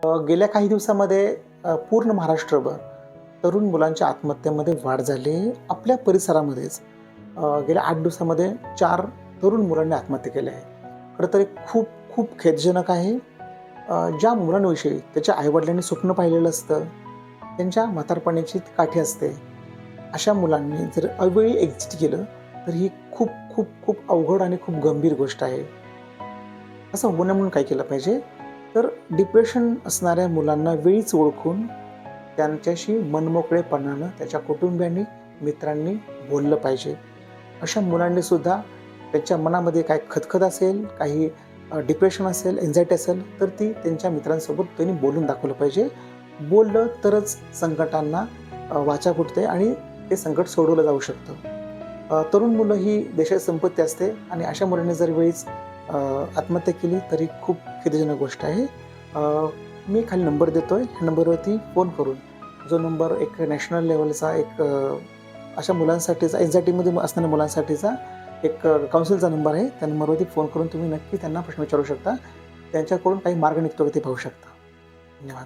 गेल्या काही दिवसामध्ये पूर्ण महाराष्ट्रभर तरुण मुलांच्या आत्महत्येमध्ये वाढ झाली आहे. आपल्या परिसरामध्येच गेल्या 8 दिवसामध्ये 4 तरुण मुलांनी आत्महत्या केली आहे. खरं तर खूप खूप खेदजनक आहे. ज्या मुलांविषयी त्याच्या आईवडिलांनी स्वप्न पाहिलेलं असतं, त्यांच्या म्हातारपणाची काठी असते, अशा मुलांनी जर अवेळी एक्झिट केलं तर ही खूप खूप खूप अवघड आणि खूप गंभीर गोष्ट आहे. असं होऊ नये म्हणून काय केलं पाहिजे, तर डिप्रेशन असणाऱ्या मुलांना वेळीच ओळखून त्यांच्याशी मनमोकळेपणानं त्याच्या कुटुंबियांनी, मित्रांनी बोललं पाहिजे. अशा मुलांनी सुद्धा त्यांच्या मनामध्ये काही खदखद असेल, काही डिप्रेशन असेल, एन्झायटी असेल, तर ती त्यांच्या मित्रांसोबत त्यांनी बोलून दाखवलं पाहिजे. बोललं तरच संकटांना वाचा फुटते आणि ते संकट सोडवलं जाऊ शकतं. तरुण मुलं ही देशाची संपत्ती असते आणि अशा मुलांनी जर वेळीच आत्महत्या केली तरी खूप खेदजनक गोष्ट आहे. मी खाली नंबर देतोय, ह्या नंबरवरती फोन करून जो नंबर एक नॅशनल लेव्हलचा एक अशा मुलांसाठीचा एन्झायटीमध्ये असणाऱ्या मुलांसाठीचा एक काउन्सिलचा नंबर आहे. त्या नंबरवरती फोन करून तुम्ही नक्की त्यांना प्रश्न विचारू शकता. त्यांच्याकडून काही मार्ग निघतो का ते पाहू शकता. धन्यवाद.